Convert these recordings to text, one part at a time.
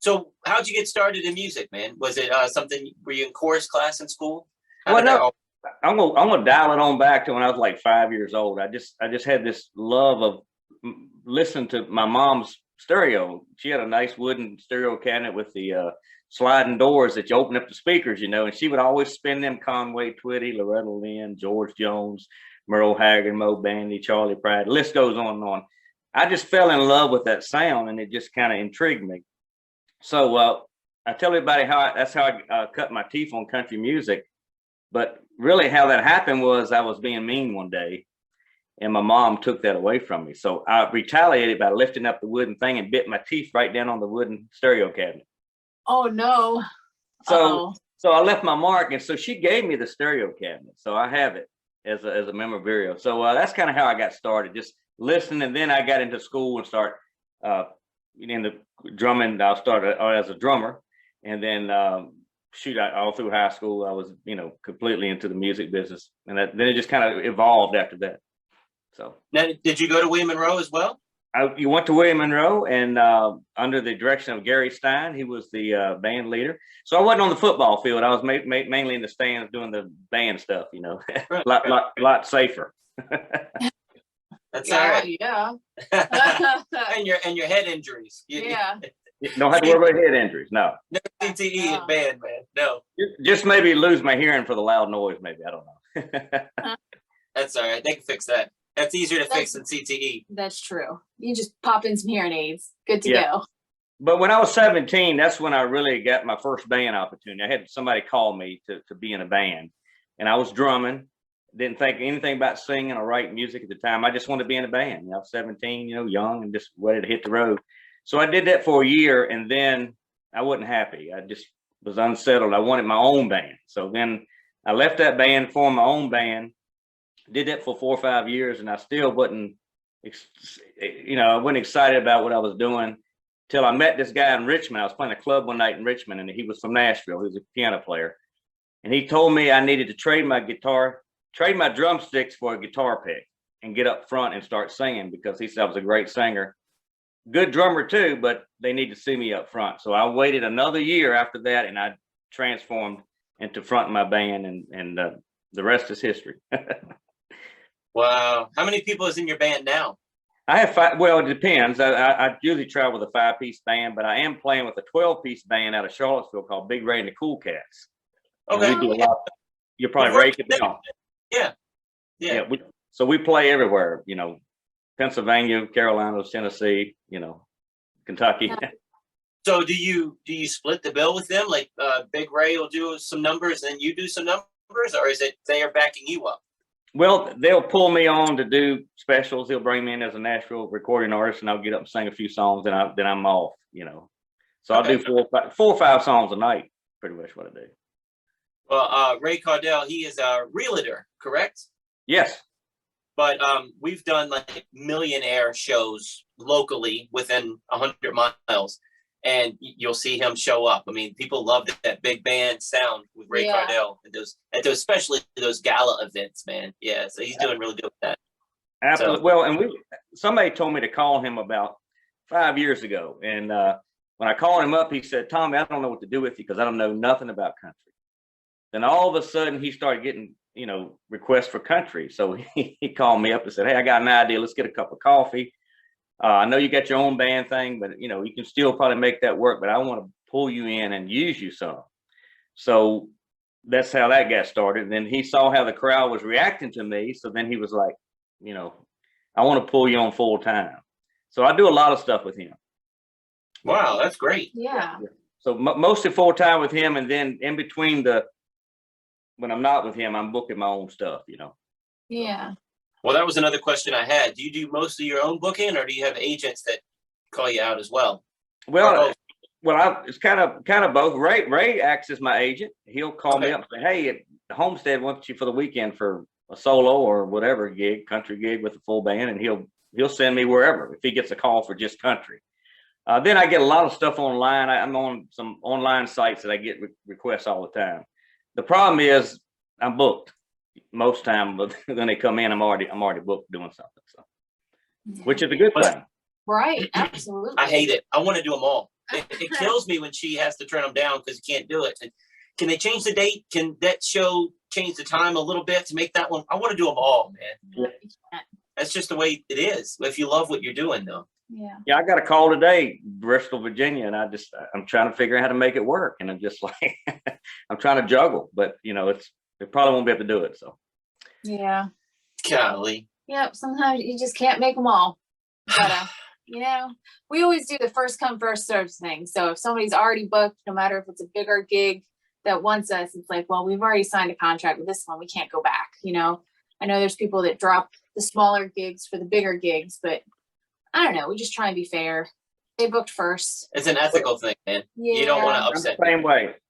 So how'd you get started in music, man? Was it something, were you in chorus class in school? How Well, did that no, all? I'm gonna dial it on back to when I was like 5 years old. I just had this love of listening to my mom's stereo. She had a nice wooden stereo cabinet with the sliding doors that you open up the speakers, and she would always spin them Conway Twitty, Loretta Lynn, George Jones, Merle Haggard, Mo Bandy, Charlie Pride. The list goes on and on. I just fell in love with that sound, and it just kind of intrigued me. So I tell everybody that's how I cut my teeth on country music. But really, how that happened was I was being mean one day, and my mom took that away from me. So I retaliated by lifting up the wooden thing and bit my teeth right down on the wooden stereo cabinet. Oh no. So Uh-oh. so I left my mark, and so she gave me the stereo cabinet. So I have it as a memorabilia. So that's kind of how I got started, just listening. And then I got into school and start in the drumming. I started as a drummer, and then all through high school, I was completely into the music business, and then it just kind of evolved after that. So Now, did you go to William Monroe as well? You went to William Monroe, and under the direction of Gary Stein, he was the band leader. So I wasn't on the football field. I was mainly in the stands doing the band stuff. Right, lot safer. That's all right. Yeah. And your head injuries. Yeah. You don't have to worry about head injuries. No. No CTE in band, man. No. Just maybe lose my hearing for the loud noise. Maybe, I don't know. That's all right. They can fix that. That's easier to fix than CTE. That's true. You just pop in some hearing aids. Good to Yeah. go. But when I was 17, that's when I really got my first band opportunity. I had somebody call me to be in a band, and I was drumming. Didn't think anything about singing or writing music at the time. I just wanted to be in a band. I was 17, young, and just ready to hit the road. So I did that for a year, and then I wasn't happy. I just was unsettled. I wanted my own band. So then I left that band, formed my own band, did that for 4 or 5 years, and I still wasn't, I wasn't excited about what I was doing till I met this guy in Richmond. I was playing a club one night in Richmond, and he was from Nashville. He was a piano player. And he told me I needed to trade my drumsticks for a guitar pick and get up front and start singing, because he said I was a great singer. Good drummer too, but they need to see me up front. So I waited another year after that, and I transformed into fronting my band, and the rest is history. Wow. How many people is in your band now? I have 5. Well, it depends. I usually travel with a 5-piece band, but I am playing with a 12-piece band out of Charlottesville called Big Ray and the Cool Cats. Okay. And we do a lot. You're probably Ray could know. Yeah. So we play everywhere. Pennsylvania, Carolinas, Tennessee. Kentucky. So do you split the bill with them? Like Big Ray will do some numbers and you do some numbers, or is it they are backing you up? Well, they'll pull me on to do specials. They'll bring me in as a Nashville recording artist, and I'll get up and sing a few songs, and then I'm off. So I'll do 4 or 5 songs a night. Pretty much what I do. Well, Ray Cardell, he is a realtor, correct? Yes. But we've done like millionaire shows locally within 100 miles, and you'll see him show up. I mean, people love that big band sound with Ray Cardell at those, especially those gala events, man. Yeah, so he's doing really good with that. Absolutely. So, well, and somebody told me to call him about 5 years ago, and when I called him up, he said, "Tommy, I don't know what to do with you because I don't know nothing about country." Then all of a sudden, he started getting requests for country. So he called me up and said, "Hey, I got an idea. Let's get a cup of coffee. I know you got your own band thing, but you can still probably make that work. But I want to pull you in and use you some." So that's how that got started. And then he saw how the crowd was reacting to me. So then he was like, "I want to pull you on full time." So I do a lot of stuff with him. wow, that's great. Yeah. So mostly full time with him, and then in between when I'm not with him, I'm booking my own stuff. Yeah. Well, that was another question I had. Do you do most of your own booking, or do you have agents that call you out as well? It's kind of both. Ray acts as my agent. He'll call me up and say, "Hey, the Homestead wants you for the weekend for a solo or whatever gig, country gig with a full band," and he'll send me wherever if he gets a call for just country. Then I get a lot of stuff online. I'm on some online sites that I get requests all the time. The problem is I'm booked most time, but when they come in, I'm already booked doing something. So, which is a good thing. Right. Absolutely. I hate it. I want to do them all. It kills me when she has to turn them down because you can't do it. And can they change the date? Can that show change the time a little bit to make that one? I want to do them all, man. No, you can't. That's just the way it is. If you love what you're doing, though. Yeah. Yeah, I got a call today, Bristol, Virginia, and I'm trying to figure out how to make it work. And I'm just like, I'm trying to juggle, but you know, it probably won't be able to do it. So. Yeah. Golly. Yep. Sometimes you just can't make them all. But you know, we always do the first come first serve thing. So if somebody's already booked, no matter if it's a bigger gig that wants us, it's like, well, we've already signed a contract with this one. We can't go back. You know, I know there's people that drop the smaller gigs for the bigger gigs, but I don't know. We just try and be fair. They booked first. It's an ethical thing, man. Yeah. You don't want to I'm the upset.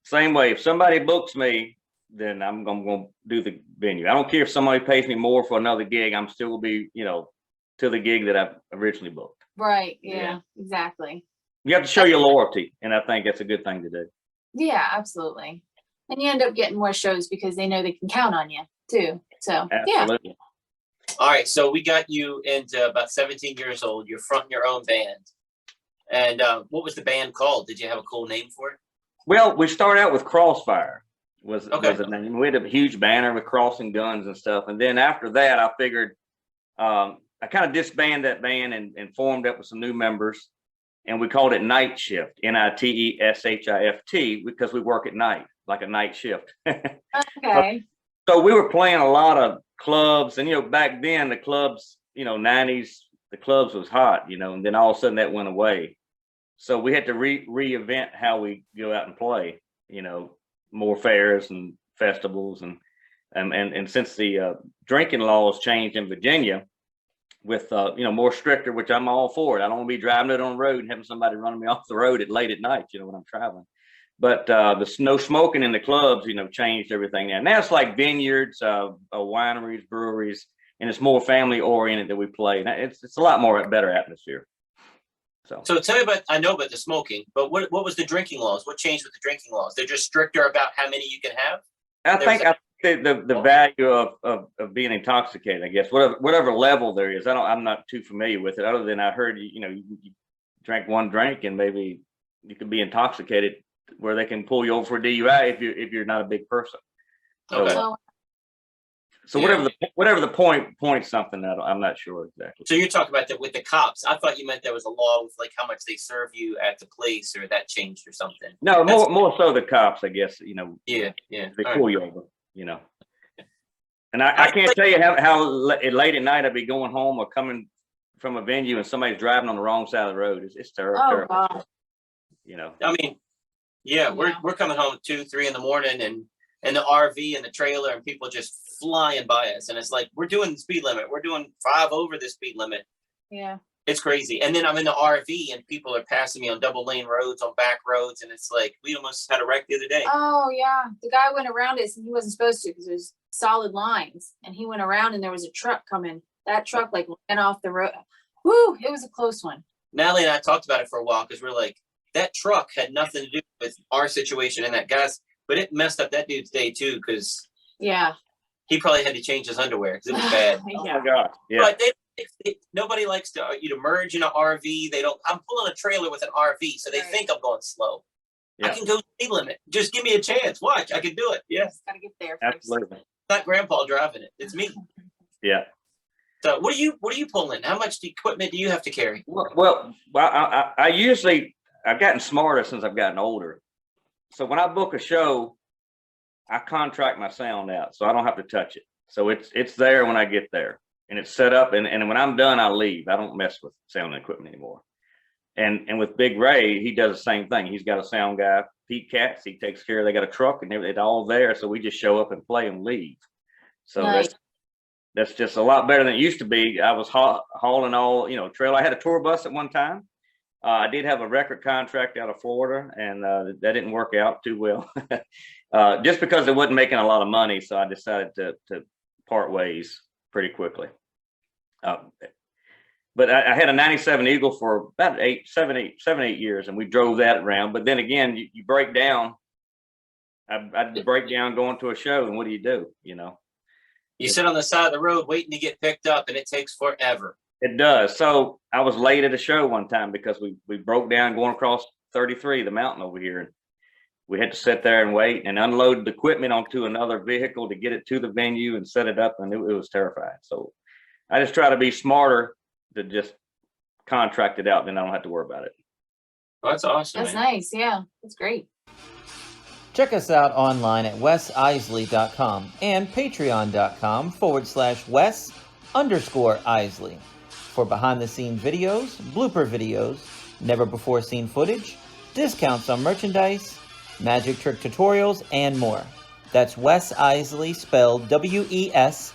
same way. If somebody books me, then I'm gonna do the venue. I don't care if somebody pays me more for another gig. I'm still gonna be, you know, to the gig that I originally booked. Right. Yeah. Yeah. Exactly. You have to show your loyalty, and I think that's a good thing to do. Yeah, absolutely. And you end up getting more shows because they know they can count on you too. So yeah. Absolutely. All right, so we got you into about 17 years old. You're fronting your own band. And what was the band called? Did you have a cool name for it? Well, we started out with Crossfire was Okay. the name. We had a huge banner with crossing guns and stuff. And then after that, I figured I kind of disbanded that band and formed up with some new members. And we called it Night Shift, NITESHIFT, because we work at night, like a night shift. Okay. So we were playing a lot of clubs, and you know, back then the clubs, you know, 90s, the clubs was hot, you know, and then all of a sudden that went away. So we had to reinvent how we go out and play, you know, more fairs and festivals, and since the drinking laws changed in Virginia with you know, more stricter, which I'm all for it. I don't want to be driving it on the road and having somebody running me off the road at late at night, you know, when I'm traveling. But the no smoking in the clubs, you know, changed everything now. Now it's like vineyards, wineries, breweries, and it's more family oriented that we play. Now it's a lot more better atmosphere. So tell me about, I know about the smoking, but what was the drinking laws? What changed with the drinking laws? They're just stricter about how many you can have? I think the value of being intoxicated, I guess, whatever level there is. I'm not too familiar with it, other than I heard, you know, you drank one drink and maybe you could be intoxicated where they can pull you over for a DUI if you're not a big person. So, Okay. so Yeah. whatever the point something, I'm not sure exactly. So you're talking about that with the cops. I thought you meant there was a law with like how much they serve you at the place, or that changed or something. No, more so the cops, I guess, you know. Yeah. They All pull right. you over, you know. And I can't tell you how late at night I'd be going home or coming from a venue and somebody's driving on the wrong side of the road. It's terrible. Oh Terrible. God. You know. I mean, yeah, Yeah. we're coming home at 2, 3 in the morning, and the RV and the trailer, and people just flying by us, and it's like we're doing the speed limit. We're doing 5 over the speed limit. Yeah. It's crazy. And then I'm in the RV, and people are passing me on double lane roads, on back roads, and it's like we almost had a wreck the other day. Oh yeah. The guy went around us and he wasn't supposed to because it was solid lines, and he went around and there was a truck coming. That truck like went off the road. Woo! It was a close one. Natalie and I talked about it for a while because we're like, that truck had nothing to do with our situation and that guy's, but it messed up that dude's day too, because Yeah. he probably had to change his underwear because it was bad. Oh Yeah. my God. Yeah. But nobody likes to you to merge in an RV. They don't. I'm pulling a trailer with an RV, so they Right. think I'm going slow. I Yeah. can go speed limit. Just give me a chance. Watch, I can do it. Yeah, it's Just gotta get there first. Absolutely. not Grandpa driving it. It's me. Yeah. So what are you pulling? How much equipment do you have to carry? Well, I usually, I've gotten smarter since I've gotten older. So when I book a show, I contract my sound out, so I don't have to touch it. So it's there when I get there, and it's set up, and when I'm done, I leave. I don't mess with sound equipment anymore. And with Big Ray, he does the same thing. He's got a sound guy, Pete Katz. He takes care. They got a truck and it's all there, so we just show up and play and leave. So Nice. that's just a lot better than it used to be. I was hauling all, you know, trail. I had a tour bus at one time. I did have a record contract out of Florida, and that didn't work out too well, just because it wasn't making a lot of money. So I decided to part ways pretty quickly. But I had a 97 Eagle for about 7, 8 years, and we drove that around. But then again, you break down. I'd break down going to a show, and what do? You know, You sit on the side of the road waiting to get picked up, and it takes forever. it does. So I was late at a show one time because we broke down going across 33, the mountain over here. And we had to sit there and wait and unload the equipment onto another vehicle to get it to the venue and set it up. And it was terrifying. So I just try to be smarter to just contract it out. Then I don't have to worry about it. Well, that's awesome. That's man. nice. Yeah, that's great. Check us out online at wesisley.com and patreon.com/Wes_Isley for behind-the-scenes videos, blooper videos, never-before-seen footage, discounts on merchandise, magic trick tutorials, and more. That's Wes Isley, spelled WESISELI.